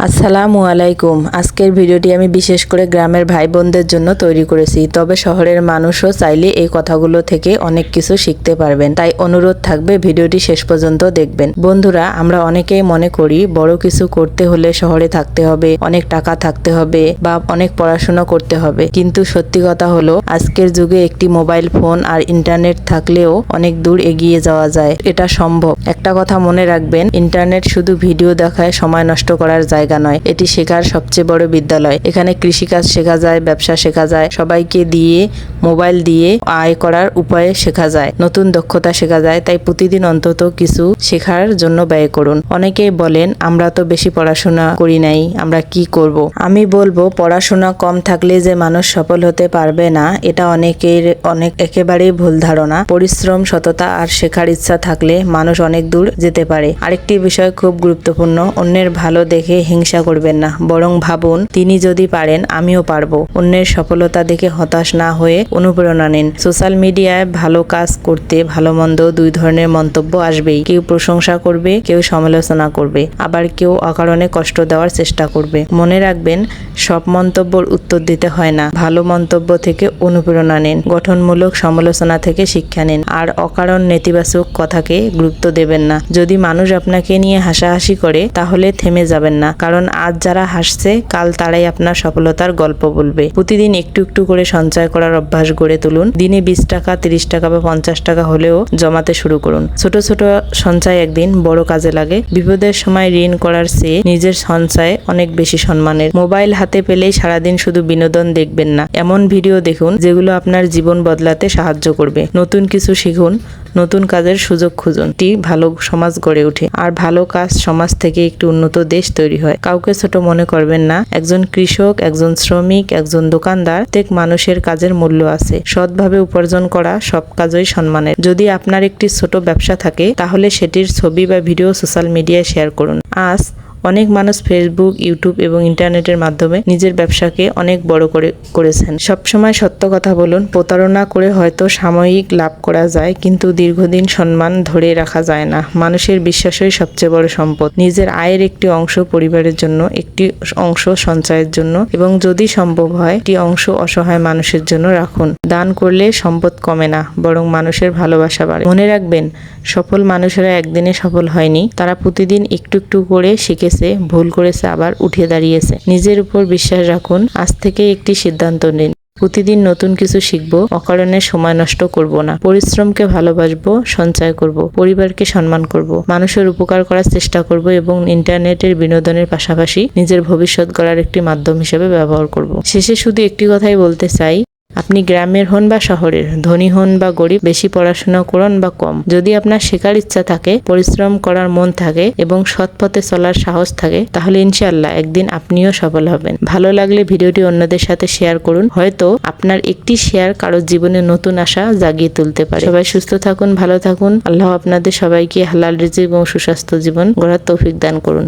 আসসালামু আলাইকুম। আজকের ভিডিওটি আমি বিশেষ করে গ্রামের ভাই বোনদের জন্য তৈরি করেছি, তবে শহরের মানুষও চাইলে এই কথাগুলো থেকে অনেক কিছু শিখতে পারবেন। তাই অনুরোধ থাকবে ভিডিওটি শেষ পর্যন্ত দেখবেন। বন্ধুরা, আমরা অনেকেই মনে করি বড় কিছু করতে হলে শহরে থাকতে হবে, অনেক টাকা থাকতে হবে বা অনেক পড়াশোনা করতে হবে, কিন্তু সত্যি কথা হলো আজকের যুগে একটি মোবাইল ফোন আর ইন্টারনেট থাকলেও অনেক দূর এগিয়ে যাওয়া যায়। এটা সম্ভব। একটা কথা মনে রাখবেন, ইন্টারনেট শুধু ভিডিও দেখায় সময় নষ্ট করার জায়গা নয়, এটি শেখার সবচেয়ে বড় বিদ্যালয়। এখানে কৃষিকাজ শেখা যায়, ব্যবসা শেখা যায়, সবাইকে দিয়ে মোবাইল দিয়ে আয় করার উপায় শেখা যায়, নতুন দক্ষতা শেখা যায়। তাই প্রতিদিন অন্তত কিছু শেখার জন্য ব্যয় করুন। অনেকেই বলেন আমরা তো বেশি পড়াশোনা করি নাই, আমরা কি করব। আমি বলবো পড়াশোনা কম থাকলে যে মানুষ সফল হতে পারবে না, এটা একেবারেই ভুল ধারণা। পরিশ্রম, সততা আর শেখার ইচ্ছা থাকলে মানুষ অনেক দূর যেতে পারে। আরেকটি বিষয় খুব গুরুত্বপূর্ণ, অন্যের ভালো দেখে হিংসা করবেন না, বরং ভাবুন তিনি যদি পারেন আমিও পারবো। অন্যের সফলতা দেখে হতাশ না হয়ে অনুপ্রেরণা নিন। সোশ্যাল মিডিয়ায় ভালো কাজ করতে ভালো মন্দ দুই ধরনের মন্তব্য আসবেই। কেউ প্রশংসা করবে, কেউ সমালোচনা করবে, আবার কেউ অকারণে কষ্ট দেওয়ার চেষ্টা করবে। মনে রাখবেন, সব মন্তব্যর উত্তর দিতে হয় না। ভালো মন্তব্য থেকে অনুপ্রেরণা নিন, গঠনমূলক সমালোচনা থেকে শিক্ষা নিন, আর অকারণ নেতিবাচক কথাকে গুরুত্ব দেবেন না। যদি মানুষ আপনাকে নিয়ে হাসাহাসি করে তাহলে থেমে যাবেন না, কারণ আজ যারা হাসছে কাল তারাই আপনার সফলতার গল্প বলবে। প্রতিদিন একটু একটু করে সঞ্চয় করার অভ্যাস গড়ে তুলুন। দিনে 20 টাকা, 30 টাকা বা 50 টাকা হলেও জমাতে শুরু করুন। ছোট ছোট সঞ্চয় একদিন বড় কাজে লাগে। বিপদের সময় ঋণ করার চেয়ে নিজের সঞ্চয় অনেক বেশি সম্মানের। মোবাইল হাতে পেলেই সারাদিন শুধু বিনোদন দেখবেন না, এমন ভিডিও দেখুন যেগুলো আপনার জীবন বদলাতে সাহায্য করবে। নতুন কিছু শিখুন, নতুন কাজের সুযোগ খুঁজুন। একটি ভালো সমাজ গড়ে ওঠে, আর ভালো কাজ সমাজ থেকে একটি উন্নত দেশ তৈরি হয়। কাউকে ছোট মনে করবেন না। একজন কৃষক, একজন শ্রমিক, একজন দোকানদার, প্রত্যেক মানুষের কাজের মূল্য আছে। সৎভাবে উপার্জন করা সব কাজই সম্মানের। যদি আপনার একটি ছোট ব্যবসা থাকে তাহলে সেটির ছবি বা ভিডিও সোশ্যাল মিডিয়ায় শেয়ার করুন। আজ অনেক মানুষ ফেসবুক, ইউটিউব এবং ইন্টারনেটের মাধ্যমে নিজের ব্যবসাকে অনেক বড় করেছেন। সবসময় সত্য কথা বলুন। প্রতারণা করে হয়তো সাময়িক লাভ করা যায়, কিন্তু দীর্ঘদিন সম্মান ধরে রাখা যায় না। মানুষের বিশ্বাসই সবচেয়ে বড় সম্পদ। নিজের আয়ের একটি অংশ পরিবারের জন্য, একটি অংশ সঞ্চয়ের জন্য, এবং যদি সম্ভব হয় একটি অংশ অসহায় মানুষের জন্য রাখুন। দান করলে সম্পদ কমে না, বরং মানুষের ভালোবাসা বাড়ে। মনে রাখবেন, সফল মানুষেরা একদিনে সফল হয়নি, তারা প্রতিদিন একটু একটু করে শিখেছে, ভুল করেছে, আবার উঠে দাঁড়িয়েছে। নিজের উপর বিশ্বাস রাখুন। আজ থেকে একটি সিদ্ধান্ত নিন, প্রতিদিন নতুন কিছু শিখবো, অকারণে সময় নষ্ট করব না। পরিশ্রমকে ভালোবাসবো, সঞ্চয় করব, পরিবারকে সম্মান করব, মানুষের উপকার করার চেষ্টা করব, এবং ইন্টারনেটের বিনোদনের পাশাপাশি নিজের ভবিষ্যৎ গড়ার একটি মাধ্যম হিসেবে ব্যবহার করব। শেষে শুধু একটি কথাই বলতে চাই, আপনি গ্রামের হন বা শহরের, ধনী হন বা গরিব, বেশি পড়াশোনা করুন বা কম, যদি আপনার শেখার ইচ্ছা থাকে, পরিশ্রম করার মন থাকে এবং সৎ পথে চলার সাহস থাকে, তাহলে ইনশাআল্লাহ একদিন আপনিও সফল হবেন। ভালো লাগলে ভিডিওটি অন্যদের সাথে শেয়ার করুন। হয়তো আপনার একটি শেয়ার কারো জীবনে নতুন আশা জাগিয়ে তুলতে পারে। সবাই সুস্থ থাকুন, ভালো থাকুন। আল্লাহ আপনাদের সবাইকে হালাল রিজিক এবং সুস্বাস্থ্য জীবন গড়ার তৌফিক দান করুন।